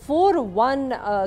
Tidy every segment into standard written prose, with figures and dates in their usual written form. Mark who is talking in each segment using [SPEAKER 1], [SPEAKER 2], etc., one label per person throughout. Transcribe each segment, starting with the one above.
[SPEAKER 1] 4-1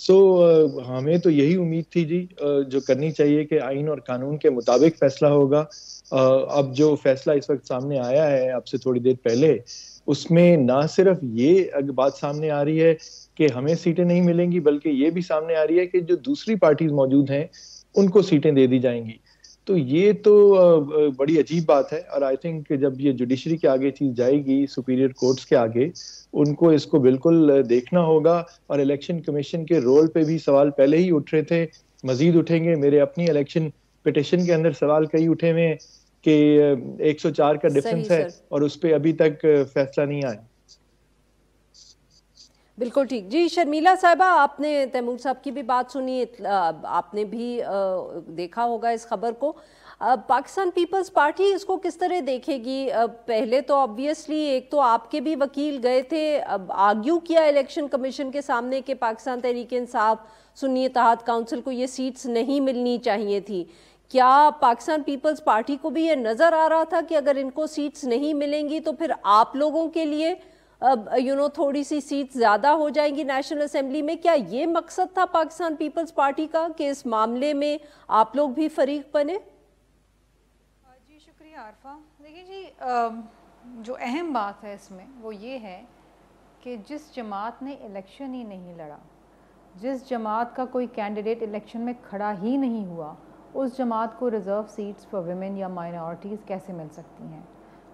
[SPEAKER 2] سو ہمیں تو یہی امید تھی جی، جو کرنی چاہیے کہ آئین اور قانون کے مطابق فیصلہ ہوگا. اب جو فیصلہ اس وقت سامنے آیا ہے اب سے تھوڑی دیر پہلے، اس میں نہ صرف یہ بات سامنے آ رہی ہے کہ ہمیں سیٹیں نہیں ملیں گی، بلکہ یہ بھی سامنے آ رہی ہے کہ جو دوسری پارٹیز موجود ہیں ان کو سیٹیں دے دی جائیں گی. تو یہ تو بڑی عجیب بات ہے، اور آئی تھنک جب یہ جوڈیشری کے آگے چیز جائے گی، سپیریئر کورٹس کے آگے، ان کو اس کو بالکل دیکھنا ہوگا. اور الیکشن کمیشن کے رول پہ بھی سوال پہلے ہی اٹھ رہے تھے، مزید اٹھیں گے. میرے اپنی الیکشن پٹیشن کے اندر سوال کئی اٹھے ہوئے ہیں کہ 104 کا
[SPEAKER 1] صحیح
[SPEAKER 2] ڈفرنس ہے
[SPEAKER 1] سر،
[SPEAKER 2] اور اس پہ ابھی تک فیصلہ نہیں آیا.
[SPEAKER 1] بالکل ٹھیک. جی شرمیلا صاحبہ، آپ نے تیمور صاحب کی بھی بات سنی، آپ نے بھی دیکھا ہوگا اس خبر کو. پاکستان پیپلز پارٹی اس کو کس طرح دیکھے گی؟ پہلے تو آبویسلی ایک تو آپ کے بھی وکیل گئے تھے، آرگیو کیا الیکشن کمیشن کے سامنے کہ پاکستان تحریک انصاف سنی اتحاد کونسل کو یہ سیٹس نہیں ملنی چاہیے تھی. کیا پاکستان پیپلز پارٹی کو بھی یہ نظر آ رہا تھا کہ اگر ان کو سیٹس نہیں ملیں گی تو پھر آپ لوگوں کے لیے تھوڑی سی سیٹ زیادہ ہو جائیں گی نیشنل اسمبلی میں؟ کیا یہ مقصد تھا پاکستان پیپلز پارٹی کا کہ اس معاملے میں آپ لوگ بھی فریق بنے؟
[SPEAKER 3] جی شکریہ عارفہ. دیکھیں جی، جو اہم بات ہے اس میں وہ یہ ہے کہ جس جماعت نے الیکشن ہی نہیں لڑا، جس جماعت کا کوئی کینڈیڈیٹ الیکشن میں کھڑا ہی نہیں ہوا، اس جماعت کو ریزرو سیٹس فار ویمن یا مائنورٹیز کیسے مل سکتی ہیں؟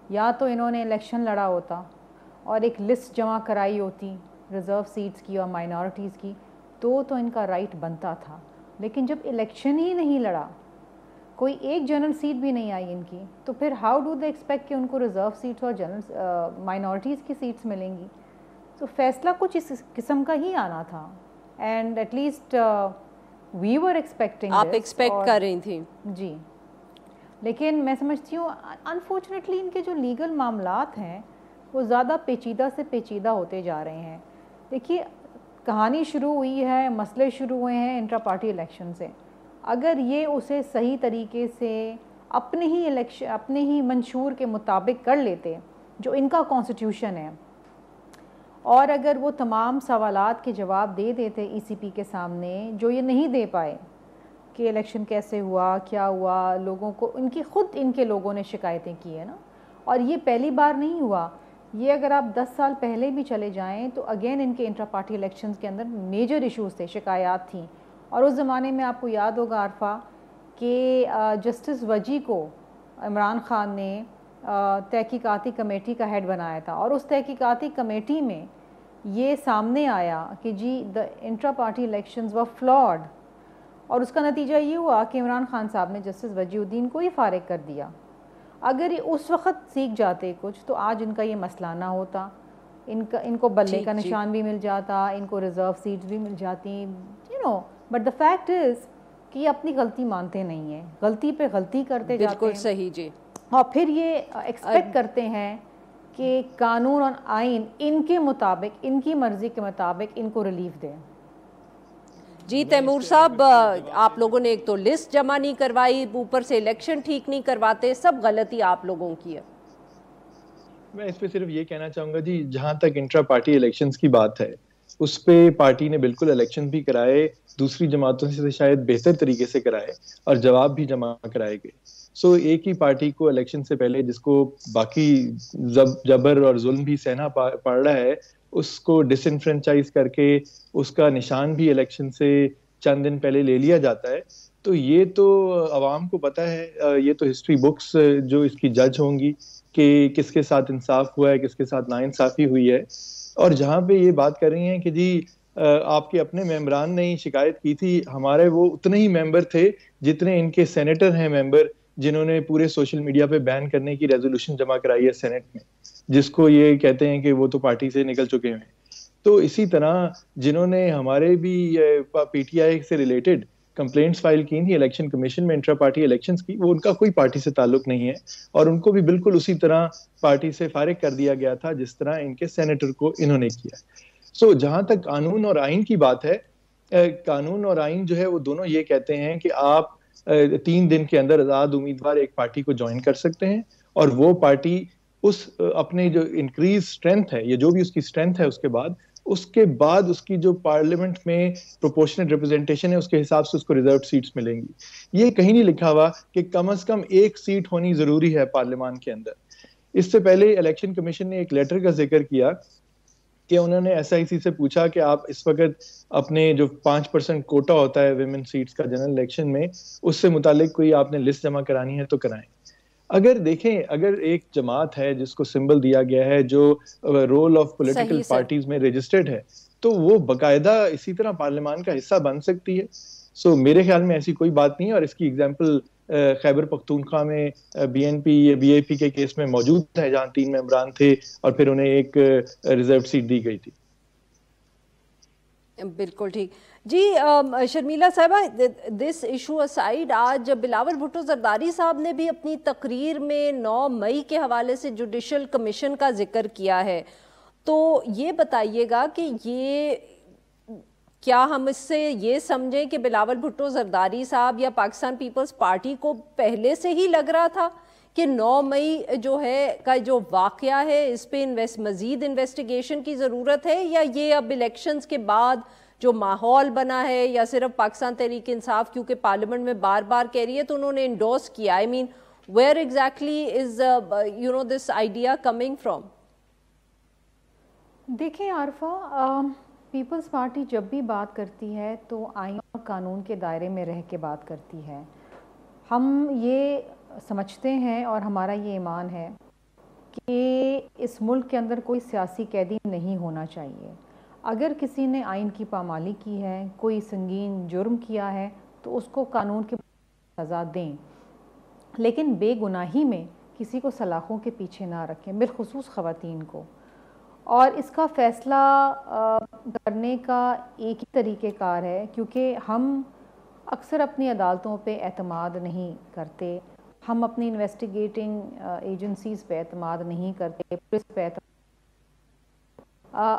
[SPEAKER 3] یا تو انہوں نے الیکشن لڑا ہوتا اور ایک لسٹ جمع کرائی ہوتی ریزرو سیٹس کی اور مائنورٹیز کی، تو ان کا رائٹ بنتا تھا. لیکن جب الیکشن ہی نہیں لڑا، کوئی ایک جنرل سیٹ بھی نہیں آئی ان کی، تو پھر ہاؤ ڈو دے ایکسپیکٹ کہ ان کو ریزرو سیٹس اور جنرل مائنورٹیز کی سیٹس ملیں گی؟ تو فیصلہ کچھ اس قسم کا ہی آنا تھا. And at least we were expecting,
[SPEAKER 1] آپ ایکسپیکٹ کر رہی تھیں؟
[SPEAKER 3] جی. لیکن میں سمجھتی ہوں انفارچونیٹلی ان کے جو لیگل معاملات ہیں وہ زیادہ پیچیدہ سے پیچیدہ ہوتے جا رہے ہیں. دیکھیے، کہانی شروع ہوئی ہے، مسئلے شروع ہوئے ہیں انٹرا پارٹی الیکشن سے. اگر یہ اسے صحیح طریقے سے اپنے ہی منشور کے مطابق کر لیتے جو ان کا کانسٹیٹیوشن ہے، اور اگر وہ تمام سوالات کے جواب دے دیتے ای سی پی کے سامنے جو یہ نہیں دے پائے کہ الیکشن کیسے ہوا، کیا ہوا، لوگوں کو ان کے لوگوں نے شکایتیں کی ہیں نا. اور یہ پہلی بار نہیں ہوا، یہ اگر آپ 10 سال پہلے بھی چلے جائیں تو اگین ان کے انٹرا پارٹی الیکشنز کے اندر میجر ایشوز تھے، شکایات تھیں. اور اس زمانے میں آپ کو یاد ہوگا عارفہ کہ جسٹس وجی کو عمران خان نے تحقیقاتی کمیٹی کا ہیڈ بنایا تھا، اور اس تحقیقاتی کمیٹی میں یہ سامنے آیا کہ جی دا انٹرا پارٹی الیکشنز ور فلاڈ. اور اس کا نتیجہ یہ ہوا کہ عمران خان صاحب نے جسٹس وجی الدین کو ہی فارغ کر دیا. اگر یہ اس وقت سیکھ جاتے کچھ تو آج ان کا یہ مسئلہ نہ ہوتا، ان کو بلے کا نشان بھی مل جاتا، ان کو ریزرو سیٹس بھی مل جاتی، بٹ دا فیکٹ از کہ یہ اپنی غلطی مانتے نہیں ہیں، غلطی پہ غلطی کرتے جاتے ہیں.
[SPEAKER 1] بالکل صحیح جی.
[SPEAKER 3] اور پھر یہ ایکسپیکٹ کرتے ہیں کہ قانون اور آئین ان کے مطابق، ان کی مرضی کے مطابق ان کو ریلیف دیں.
[SPEAKER 1] جی تیمور صاحب، آپ لوگوں نے ایک تو لسٹ جمع نہیں کروائی، اوپر سے الیکشن ٹھیک نہیں کرواتے، سب غلطی آپ لوگوں کی ہے.
[SPEAKER 2] میں اس پہ صرف یہ کہنا چاہوں گا جی، جہاں تک انٹرا پارٹی الیکشنز کی بات ہے، اس پہ پارٹی نے بالکل الیکشن بھی کرائے، دوسری جماعتوں سے شاید بہتر طریقے سے کرائے، اور جواب بھی جمع کرائے گئے. سو ایک ہی پارٹی کو الیکشن سے پہلے، جس کو باقی جبر اور ظلم بھی سہنا پڑ رہا ہے، اس کو ڈس انفرینچائز کر کے اس کا نشان بھی الیکشن سے چند دن پہلے لے لیا جاتا ہے. تو یہ تو عوام کو پتہ ہے، یہ تو ہسٹری بکس جو اس کی جج ہوں گی کہ کس کے ساتھ انصاف ہوا ہے، کس کے ساتھ ناانصافی ہوئی ہے. اور جہاں پہ یہ بات کر رہی ہیں کہ جی آپ کے اپنے ممبران نے شکایت کی تھی، ہمارے وہ اتنے ہی ممبر تھے جتنے ان کے سینیٹر ہیں ممبر، جنہوں نے پورے سوشل میڈیا پہ بین کرنے کی ریزولوشن جمع کرائی ہے سینٹ میں، جس کو یہ کہتے ہیں کہ وہ تو پارٹی سے نکل چکے ہیں. تو اسی طرح جنہوں نے ہمارے بھی پی ٹی آئی سے ریلیٹڈ کمپلینٹس فائل کی تھی الیکشن کمیشن میں انٹرا پارٹی الیکشنز کی، وہ ان کا کوئی پارٹی سے تعلق نہیں ہے، اور ان کو بھی بالکل اسی طرح پارٹی سے فارغ کر دیا گیا تھا جس طرح ان کے سینیٹر کو انہوں نے کیا. سو جہاں تک قانون اور آئین کی بات ہے، قانون اور آئین جو ہے وہ دونوں یہ کہتے ہیں کہ آپ 3 دن کے اندر آزاد امیدوار ایک پارٹی کو جوائن کر سکتے ہیں، اور وہ پارٹی اس اپنے جو انکریز اسٹرینتھ ہے، یا جو بھی اس کی اسٹرینتھ ہے، اس کے بعد اس کے بعد اس کی جو پارلیمنٹ میں پروپورشنل ریپرزنٹیشن ہے اس کے حساب سے اس کو ریزرو سیٹس ملیں گی. یہ کہیں نہیں لکھا ہوا کہ کم از کم ایک سیٹ ہونی ضروری ہے پارلیمان کے اندر. اس سے پہلے الیکشن کمیشن نے ایک لیٹر کا ذکر کیا کہ انہوں نے ایس آئی سی سے پوچھا کہ آپ اس وقت اپنے جو 5% کوٹا ہوتا ہے ویمن سیٹس کا جنرل الیکشن میں, اس سے متعلق کوئی آپ نے لسٹ جمع کرانی ہے تو کرائیں. اگر دیکھیں, اگر ایک جماعت ہے جس کو سمبل دیا گیا ہے جو رول آف پولیٹیکل پارٹیز میں رجسٹرڈ ہے, تو وہ باقاعدہ اسی طرح پارلیمان کا حصہ بن سکتی ہے. سو میرے خیال میں ایسی کوئی بات نہیں ہے, اور اس کی ایگزامپل خیبر پختونخوا میں بی این پی یا بی اے پی کے کیس میں موجود ہے, جہاں 3 ممبران تھے اور پھر انہیں ایک ریزرو سیٹ دی گئی تھی.
[SPEAKER 1] بالکل ٹھیک جی. شرمیلا صاحبہ, دس ایشو اسائیڈ, آج بلاول بھٹو زرداری صاحب نے بھی اپنی تقریر میں 9 مئی کے حوالے سے جوڈیشل کمیشن کا ذکر کیا ہے, تو یہ بتائیے گا کہ یہ کیا ہم اس سے یہ سمجھیں کہ بلاول بھٹو زرداری صاحب یا پاکستان پیپلز پارٹی کو پہلے سے ہی لگ رہا تھا کہ 9 مئی جو ہے کا جو واقعہ ہے اس پہ مزید انویسٹیگیشن کی ضرورت ہے, یا یہ اب الیکشنز کے بعد جو ماحول بنا ہے, یا صرف پاکستان تحریک انصاف کیونکہ پارلیمنٹ میں بار بار کہہ رہی ہے تو انہوں نے انڈورس کیا؟ I mean where exactly is this idea coming from?
[SPEAKER 3] دیکھیں عارفہ, پیپلز پارٹی جب بھی بات کرتی ہے تو آئین اور قانون کے دائرے میں رہ کے بات کرتی ہے. ہم یہ سمجھتے ہیں اور ہمارا یہ ایمان ہے کہ اس ملک کے اندر کوئی سیاسی قیدی نہیں ہونا چاہیے. اگر کسی نے آئین کی پامالی کی ہے, کوئی سنگین جرم کیا ہے, تو اس کو قانون کی سزا دیں, لیکن بے گناہی میں کسی کو سلاخوں کے پیچھے نہ رکھیں, بالخصوص خواتین کو. اور اس کا فیصلہ کرنے کا ایک ہی طریقہ کار ہے, کیونکہ ہم اکثر اپنی عدالتوں پہ اعتماد نہیں کرتے, ہم اپنی انویسٹیگیٹنگ ایجنسیز پہ اعتماد نہیں کرتے, پولیس پہ اعتماد.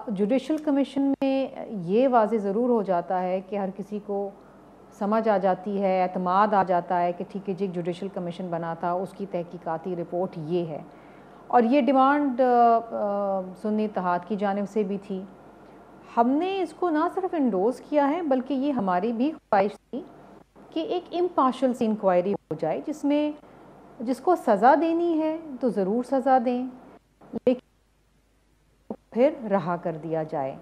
[SPEAKER 3] جوڈیشل کمیشن میں یہ واضح ضرور ہو جاتا ہے کہ ہر کسی کو سمجھ آ جاتی ہے, اعتماد آ جاتا ہے کہ ٹھیک ہے جی جوڈیشل کمیشن بنا تھا, اس کی تحقیقاتی رپورٹ یہ ہے. اور یہ ڈیمانڈ سنی اتحاد کی جانب سے بھی تھی. ہم نے اس کو نہ صرف انڈورس کیا ہے بلکہ یہ ہماری بھی خواہش تھی کہ ایک امپارشل سی انکوائری ہو جائے, جس کو سزا دینی ہے تو ضرور سزا دیں, لیکن پھر رہا کر دیا جائے.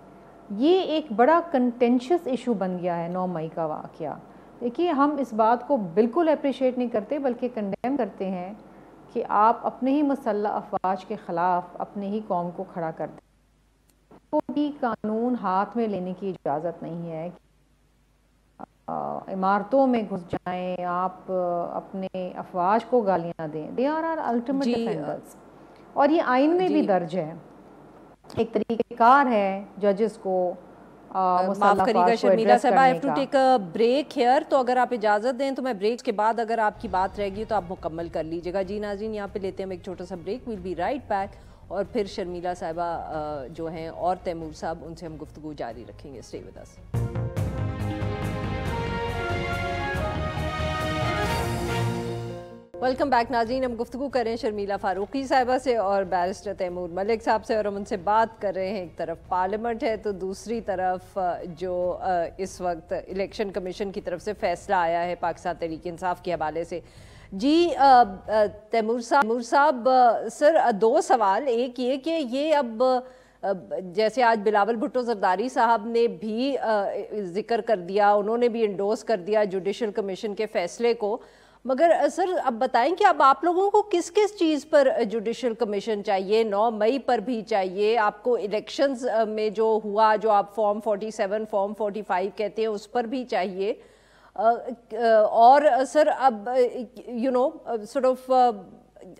[SPEAKER 3] یہ ایک بڑا کنٹینشس ایشو بن گیا ہے 9 مئی کا واقعہ. دیکھیے, ہم اس بات کو بالکل اپریشیٹ نہیں کرتے بلکہ کنڈیم کرتے ہیں کہ آپ اپنے ہی مسلح افواج کے خلاف اپنے ہی قوم کو کھڑا کر دیں. تو بھی قانون ہاتھ میں لینے کی اجازت نہیں ہے. عمارتوں میں گھس جائیں, آپ اپنے افواج کو گالیاں دیں, they are our ultimate defenders. اور یہ آئین میں بھی درج ہے, ایک طریقہ کار ہے ججز کو
[SPEAKER 1] معاف کریے گا شرمیلا صاحبہ, I have to take a break here. تو اگر آپ اجازت دیں تو میں بریک کے بعد اگر آپ کی بات رہ گی تو آپ مکمل کر لیجیے گا. جی ناظرین, یہاں پہ لیتے ہیں ایک چھوٹا سا break, we'll be right back. اور پھر شرمیلا صاحبہ جو ہیں اور تیمور صاحب, ان سے ہم گفتگو جاری رکھیں گے. Stay with us. Welcome back ناظرین. ہم گفتگو کر رہے ہیں شرمیلا فاروقی صاحبہ سے اور بیرسٹر تیمور ملک صاحب سے, اور ہم ان سے بات کر رہے ہیں, ایک طرف پارلیمنٹ ہے تو دوسری طرف جو اس وقت الیکشن کمیشن کی طرف سے فیصلہ آیا ہے پاکستان تحریک انصاف کے حوالے سے. جی تیمور صاحب, سر 2 سوال. ایک یہ کہ یہ اب جیسے آج بلاول بھٹو زرداری صاحب نے بھی ذکر کر دیا, انہوں نے بھی انڈورس کر دیا جوڈیشل کمیشن کے فیصلے کو, مگر سر اب بتائیں کہ اب آپ لوگوں کو کس چیز پر جوڈیشل کمیشن چاہیے؟ 9 مئی پر بھی چاہیے آپ کو, الیکشنز میں جو ہوا, جو آپ فارم 47 فارم 45 کہتے ہیں, اس پر بھی چاہیے, اور سر اب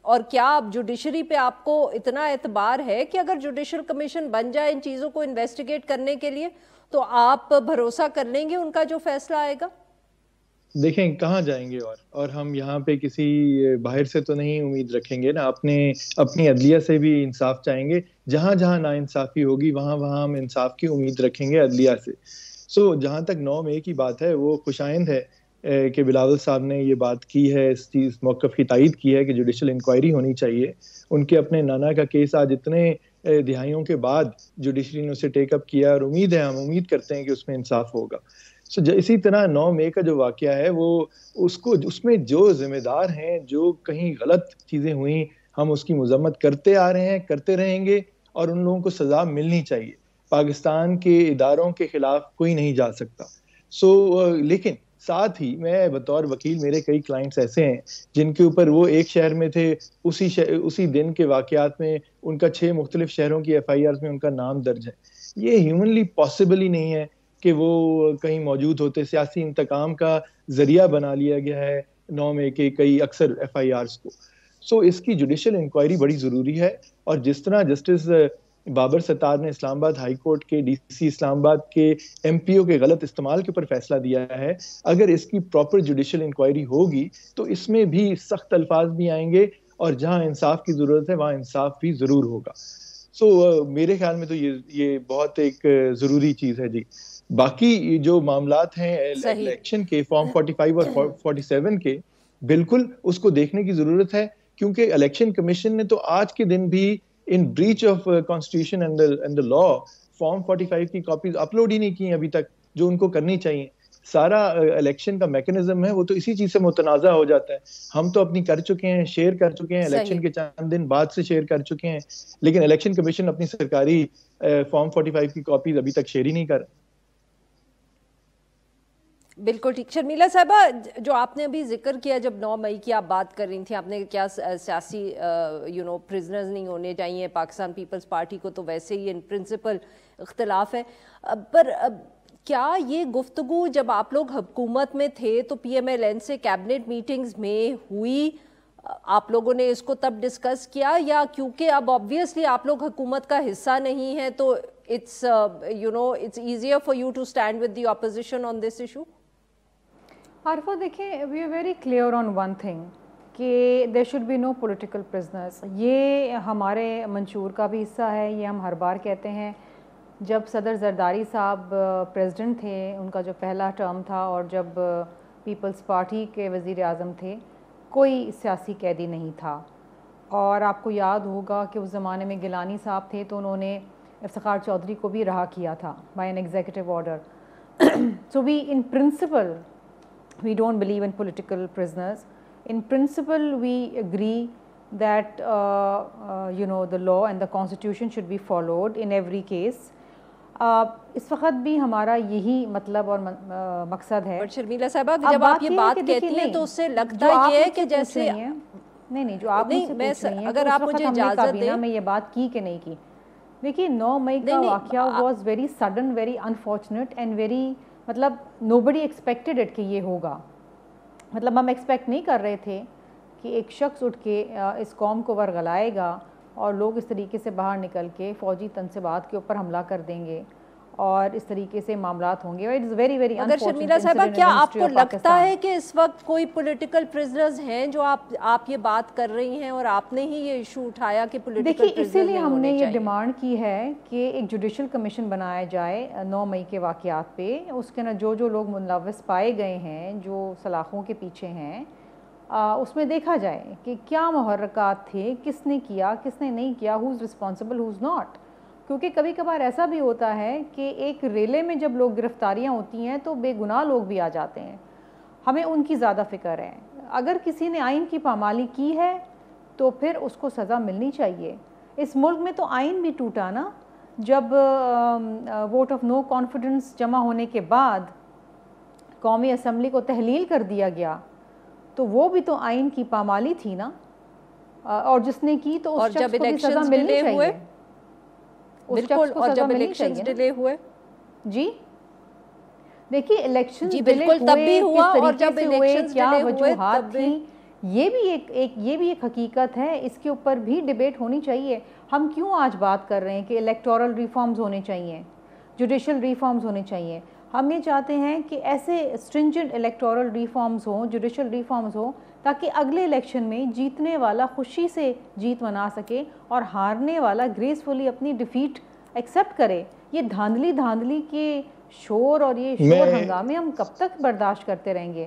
[SPEAKER 1] اور کیا اب جوڈیشری پہ آپ کو اتنا اعتبار ہے کہ اگر جوڈیشل کمیشن بن جائے ان چیزوں کو انویسٹیگیٹ کرنے کے لیے تو آپ بھروسہ کر لیں گے ان کا جو فیصلہ آئے گا؟
[SPEAKER 2] دیکھیں کہاں جائیں گے, اور ہم یہاں پہ کسی باہر سے تو نہیں امید رکھیں گے نا, اپنی عدلیہ سے بھی انصاف چاہیں گے. جہاں جہاں نا انصافی ہوگی وہاں ہم انصاف کی امید رکھیں گے عدلیہ سے. سو جہاں تک 9 مئی کی بات ہے, وہ خوشائند ہے کہ بلاول صاحب نے یہ بات کی ہے, اس چیز موقف کی تائید کی ہے کہ جوڈیشل انکوائری ہونی چاہیے. ان کے اپنے نانا کا کیس آج اتنے دہائیوں کے بعد جوڈیشری نے اسے ٹیک اپ کیا، اور ہم امید کرتے ہیں کہ اس میں انصاف ہوگا. اسی طرح 9 مئی کا جو واقعہ ہے وہ اس میں جو ذمہ دار ہیں، جو کہیں غلط چیزیں ہوئیں، ہم اس کی مذمت کرتے آ رہے ہیں، کرتے رہیں گے، اور ان لوگوں کو سزا ملنی چاہیے. پاکستان کے اداروں کے خلاف کوئی نہیں جا سکتا. لیکن ساتھ ہی میں بطور وکیل، میرے کئی کلائنٹس ایسے ہیں جن کے اوپر وہ ایک شہر میں تھے، اسی دن کے واقعات میں ان کا 6 مختلف شہروں کی FIRs میں ان کا نام درج ہے. یہ ہیومنلی پاسبل ہی نہیں ہے کہ وہ کہیں موجود ہوتے. سیاسی انتقام کا ذریعہ بنا لیا گیا ہے 9 مئی کے کئی اکثر FIRs کو. اس کی جوڈیشل انکوائری بڑی ضروری ہے. اور جس طرح جسٹس بابر ستار نے اسلام آباد ہائی کورٹ کے DC اسلام آباد کے MPO کے غلط استعمال کے اوپر فیصلہ دیا ہے، اگر اس کی پراپر جوڈیشل انکوائری ہوگی تو اس میں بھی سخت الفاظ بھی آئیں گے، اور جہاں انصاف کی ضرورت ہے وہاں انصاف بھی ضرور ہوگا. میرے خیال میں تو یہ بہت ایک ضروری چیز ہے. جی باقی جو معاملات ہیں الیکشن کے، فارم 45 اور 47 کے، بالکل اس کو دیکھنے کی ضرورت ہے، کیونکہ الیکشن کمیشن نے تو آج کے دن بھی in breach of constitution and the law form 45 کی کاپیز اپلوڈ ہی نہیں کی ابھی تک، جو ان کو کرنی چاہیے. سارا الیکشن کا میکنزم ہے وہ تو اسی چیز سے متنازع ہو جاتا ہے. ہم تو اپنی کر چکے ہیں، شیئر کر چکے ہیں، الیکشن کے چند دن بعد سے شیئر کر چکے ہیں، لیکن الیکشن کمیشن اپنی سرکاری فارم 45 کی کاپیز ابھی تک شیئر ہی نہیں کر.
[SPEAKER 1] بالکل ٹھیک. شرمیلا صاحبہ، جو آپ نے ابھی ذکر کیا، جب 9 مئی کی آپ بات کر رہی تھیں، آپ نے کیا سیاسی پرزنرز نہیں ہونے چاہیے. پاکستان پیپلز پارٹی کو تو ویسے ہی ان پرنسپل اختلاف ہے، پر کیا یہ گفتگو جب آپ لوگ حکومت میں تھے تو PMLN سے کیبنٹ میٹنگز میں ہوئی؟ آپ لوگوں نے اس کو تب ڈسکس کیا، یا کیونکہ اب آبویسلی آپ لوگ حکومت کا حصہ نہیں ہیں تو it's easier for you to stand with the opposition on this issue?
[SPEAKER 3] Arfa دیکھیں، we are very clear on one thing کہ there should be no political prisoners. یہ ہمارے منشور کا بھی حصہ ہے، یہ ہم ہر بار کہتے ہیں. جب صدر زرداری صاحب پریزیڈنٹ تھے، ان کا جو پہلا ٹرم تھا، اور جب پیپلز پارٹی کے وزیر اعظم تھے، کوئی سیاسی قیدی نہیں تھا. اور آپ کو یاد ہوگا کہ اس زمانے میں گیلانی صاحب تھے تو انہوں نے افتخار چودھری کو بھی رہا کیا تھا by an executive order. So we in principle we don't believe in political prisoners. In principle, we agree that the law and the constitution should be followed in every case. اس وقت بھی ہمارا یہی مطلب اور مقصد ہے.
[SPEAKER 1] شرمیلا صاحبہ، جب آپ یہ بات کہتی ہیں تو اس سے لگتا یہ ہے کہ جیسے
[SPEAKER 3] نہیں جو آپ مجھ سے پوچھ رہی ہیں، اگر آپ مجھے اجازت دیں میں یہ بات کی کہ نہیں کی. دیکھیے 9 مئی کا واقعہ was very sudden, very unfortunate and very, مطلب nobody expected it کہ یہ ہوگا. مطلب ہم ایکسپیکٹ نہیں کر رہے تھے کہ ایک شخص اٹھ کے اس قوم کو ورغلائے گا اور لوگ اس طریقے سے باہر نکل کے فوجی تنصیبات کے اوپر حملہ کر دیں گے اور اس طریقے سے معاملات ہوں گے. اٹس ویری ویری
[SPEAKER 1] اگر شرمیلا صاحبہ، کیا آپ کو لگتا ہے کہ اس وقت کوئی پولیٹیکل پرزنرز ہیں جو آپ یہ بات کر رہی ہیں اور آپ نے ہی یہ ایشو اٹھایا کہ پولیٹیکل پرزنرز
[SPEAKER 3] دیکھیے اسی لیے ہم نے یہ ڈیمانڈ کی ہے کہ ایک جوڈیشل کمیشن بنایا جائے 9 مئی کے واقعات پہ. اس کے جو لوگ ملوث پائے گئے ہیں، جو سلاخوں کے پیچھے ہیں، اس میں دیکھا جائے کہ کیا محرکات تھے، کس نے کیا، کس نے نہیں کیا، ہوز رسپانسبل، ہوز ناٹ. کیونکہ کبھی کبھار ایسا بھی ہوتا ہے کہ ایک ریلے میں جب لوگ گرفتاریاں ہوتی ہیں تو بے گناہ لوگ بھی آ جاتے ہیں. ہمیں ان کی زیادہ فکر ہے. اگر کسی نے آئین کی پامالی کی ہے تو پھر اس کو سزا ملنی چاہیے. اس ملک میں تو آئین بھی ٹوٹا نا، جب ووٹ آف نو کانفیڈنس جمع ہونے کے بعد قومی اسمبلی کو تحلیل کر دیا گیا، تو وہ بھی تو آئین کی پامالی تھی نا. اور جس نے کی تو اس شخص کو بھی سزا ملنی چاہیے.
[SPEAKER 1] بالکل. اور جب الیکشنز ڈیلے ہوئے،
[SPEAKER 3] جی دیکھیے الیکشن
[SPEAKER 1] بالکل تب بھی ہوا، اور جب الیکشنز
[SPEAKER 3] کیا وجوہات تھیں، یہ بھی ایک حقیقت ہے. اس کے اوپر بھی ڈیبیٹ ہونی چاہیے. ہم کیوں آج بات کر رہے ہیں کہ الیکٹورل ریفارمز ہونے چاہیے، جوڈیشل ریفارمز ہونے چاہیے. ہم یہ چاہتے ہیں کہ ایسے اسٹرنجنٹ الیکٹورل ریفارمز ہوں، جوڈیشل ریفارمز ہوں، تاکہ اگلے الیکشن میں جیتنے والا خوشی سے جیت منا سکے اور ہارنے والا گریسفلی اپنی ڈیفیٹ ایکسیپٹ کرے. یہ دھاندلی کے شور اور یہ شور ہنگامے ہم کب تک برداشت کرتے رہیں گے؟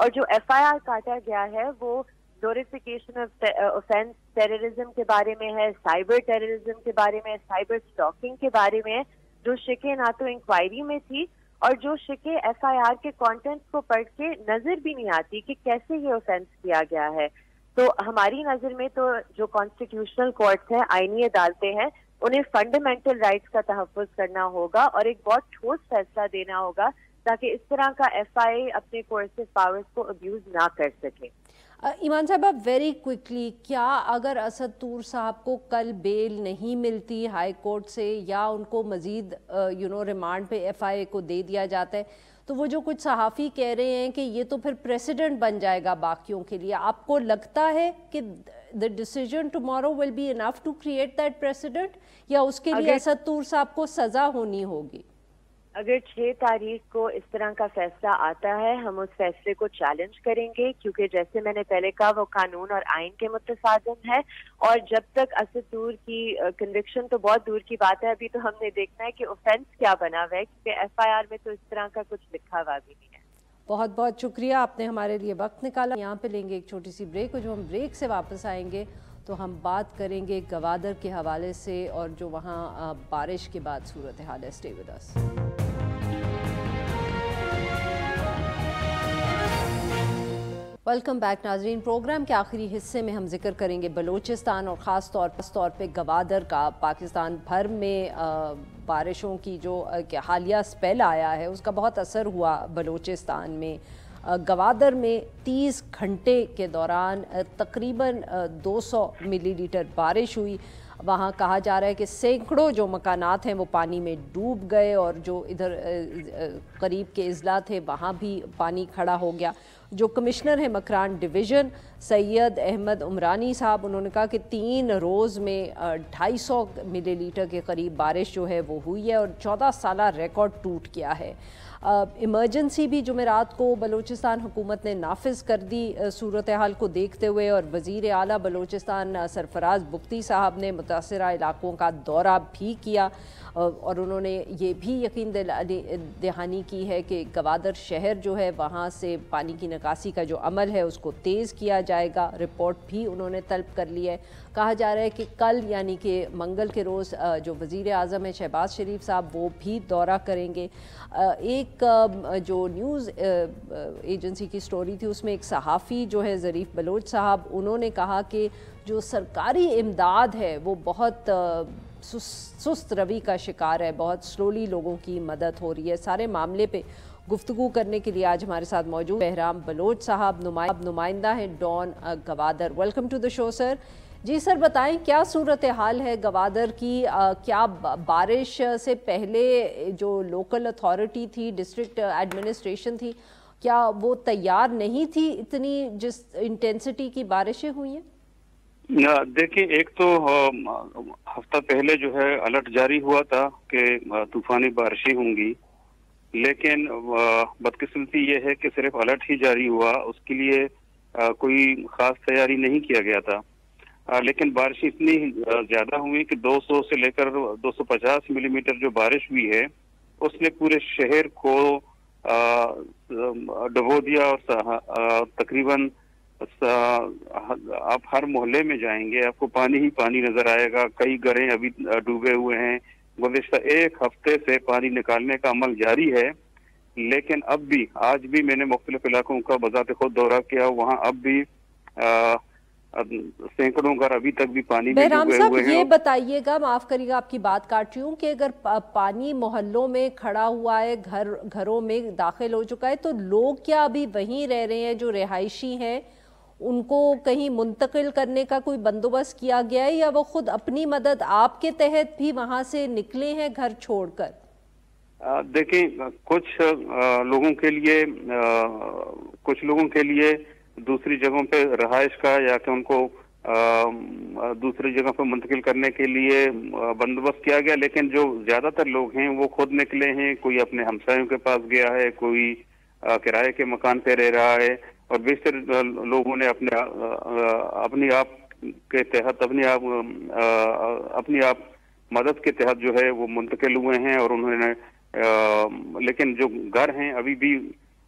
[SPEAKER 4] اور جو FIR کاٹا گیا ہے وہ گلوریفیکیشن آف اوفینس ٹیررزم کے بارے میں ہے, سائبر ٹیررزم کے بارے میں, سائبر اسٹاکنگ کے بارے میں, جو شکیں نہ تو انکوائری میں تھی اور جو شکیں FIR کے کانٹینٹس کو پڑھ کے نظر بھی نہیں آتی کہ کیسے یہ اوفینس کیا گیا ہے. تو ہماری نظر میں تو جو کانسٹیٹیوشنل کورٹس ہیں, آئینی عدالتیں ہیں, انہیں فنڈامنٹل رائٹس کا تحفظ کرنا ہوگا اور ایک بہت ٹھوس فیصلہ دینا ہوگا تاکہ اس طرح کا FIA اپنے کوئرسو پاورز کو ابیوز نہ کر سکے.
[SPEAKER 1] ایمان صاحبہ ویری کوئکلی, کیا اگر اسد طور صاحب کو کل بیل نہیں ملتی ہائی کورٹ سے یا ان کو مزید ریمانڈ پہ FIA کو دے دیا جاتا ہے, تو وہ جو کچھ صحافی کہہ رہے ہیں کہ یہ تو پھر پریسیڈنٹ بن جائے گا باقیوں کے لیے, آپ کو لگتا ہے کہ the decision tomorrow will be enough to create that precedent یا اس کے لیے اسد طور صاحب کو سزا ہونی ہوگی؟
[SPEAKER 4] اگر 6 تاریخ کو اس طرح کا فیصلہ آتا ہے ہم اس فیصلے کو چیلنج کریں گے, کیونکہ جیسے میں نے پہلے کہا وہ قانون اور آئین کے متصادم ہے, اور جب تک اسد طور کی کنوکشن تو بہت دور کی بات ہے, ابھی تو ہم نے دیکھنا ہے کہ اوفینس کیا بنا ہوا ہے, کیونکہ FIR میں تو اس طرح کا کچھ لکھا ہوا بھی نہیں ہے.
[SPEAKER 1] بہت بہت شکریہ, آپ نے ہمارے لیے وقت نکالا. یہاں پہ لیں گے ایک چھوٹی سی بریک, اور جو ہم بریک سے واپس آئیں گے تو ہم بات کریں گے گوادر کے حوالے سے اور جو وہاں بارش کے بعد صورتحال ہے. Stay with us. Welcome back ناظرین. پروگرام کے آخری حصے میں ہم ذکر کریں گے بلوچستان اور خاص طور پہ گوادر کا. پاکستان بھر میں بارشوں کی جو حالیہ اسپیل آیا ہے اس کا بہت اثر ہوا بلوچستان میں. گوادر میں 30 گھنٹے کے دوران تقریباً 200 ملی لیٹر بارش ہوئی. وہاں کہا جا رہا ہے کہ سینکڑوں جو مکانات ہیں وہ پانی میں ڈوب گئے, اور جو ادھر قریب کے اضلاع تھے وہاں بھی پانی کھڑا ہو گیا. جو کمشنر ہیں مکران ڈویژن سید احمد عمرانی صاحب, انہوں نے کہا کہ 3 روز میں 250 ملی لیٹر کے قریب بارش جو ہے وہ ہوئی ہے اور 14 سالہ ریکارڈ ٹوٹ گیا ہے. ایمرجنسی بھی جمعرات کو بلوچستان حکومت نے نافذ کر دی صورتحال کو دیکھتے ہوئے, اور وزیر اعلیٰ بلوچستان سرفراز بگٹی صاحب نے متاثرہ علاقوں کا دورہ بھی کیا, اور انہوں نے یہ بھی یقین دہانی کی ہے کہ گوادر شہر جو ہے وہاں سے پانی کی نکاسی کا جو عمل ہے اس کو تیز کیا جائے گا. رپورٹ بھی انہوں نے طلب کر لی ہے. کہا جا رہا ہے کہ کل یعنی کہ منگل کے روز جو وزیر اعظم ہے شہباز شریف صاحب وہ بھی دورہ کریں گے. ایک جو نیوز ایجنسی کی سٹوری تھی اس میں ایک صحافی جو ہے ظریف بلوچ صاحب, انہوں نے کہا کہ جو سرکاری امداد ہے وہ بہت سست روی کا شکار ہے, بہت سلولی لوگوں کی مدد ہو رہی ہے. سارے معاملے پہ گفتگو کرنے کے لیے آج ہمارے ساتھ موجود بہرام بلوچ صاحب, نمائندہ ہیں Dawn Gwadar. Welcome to the show sir. جی سر بتائیں کیا صورتحال ہے گوادر کی؟ کیا بارش سے پہلے جو لوکل اتھارٹی تھی, ڈسٹرکٹ ایڈمنسٹریشن تھی, کیا وہ تیار نہیں تھی اتنی جس انٹینسٹی کی بارشیں ہوئی ہیں؟
[SPEAKER 5] دیکھیں, ایک تو ہفتہ پہلے جو ہے الرٹ جاری ہوا تھا کہ طوفانی بارشیں ہوں گی, لیکن بدقسمتی یہ ہے کہ صرف الرٹ ہی جاری ہوا, اس کے لیے کوئی خاص تیاری نہیں کیا گیا تھا. لیکن بارشیں اتنی زیادہ ہوئی کہ 200 سے لے کر 250 ملی میٹر جو بارش ہوئی ہے اس نے پورے شہر کو ڈبو دیا, اور تقریباً آپ ہر محلے میں جائیں گے آپ کو پانی ہی پانی نظر آئے گا. کئی گھریں ابھی ڈوبے ہوئے ہیں. گزشتہ 1 ہفتے سے پانی نکالنے کا عمل جاری ہے, لیکن اب بھی آج بھی میں نے مختلف علاقوں کا بذات خود دورہ کیا, وہاں اب بھی سینکڑوں گھر ابھی تک بھی پانی میں ڈوبے ہوئے ہیں.
[SPEAKER 1] یہ بتائیے گا, معاف کریے گا آپ کی بات کاٹ رہی ہوں, کہ اگر پانی محلوں میں کھڑا ہوا ہے, گھروں میں داخل ہو چکا ہے, تو لوگ کیا ابھی وہیں رہ رہے ہیں جو رہائشی ہیں, ان کو کہیں منتقل کرنے کا کوئی بندوبست کیا گیا ہے, یا وہ خود اپنی مدد آپ کے تحت بھی وہاں سے نکلے ہیں گھر چھوڑ کر؟
[SPEAKER 5] دیکھیں, کچھ لوگوں کے لیے دوسری جگہوں پہ رہائش کا یا کہ ان کو دوسری جگہ پہ منتقل کرنے کے لیے بندوبست کیا گیا, لیکن جو زیادہ تر لوگ ہیں وہ خود نکلے ہیں. کوئی اپنے ہمسایوں کے پاس گیا ہے, کوئی کرائے کے مکان پہ رہ رہا ہے, اور بیشتر لوگوں نے اپنی آپ کے تحت اپنی آپ مدد کے تحت جو ہے وہ منتقل ہوئے ہیں. اور انہوں نے لیکن جو گھر ہیں ابھی بھی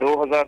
[SPEAKER 5] 2000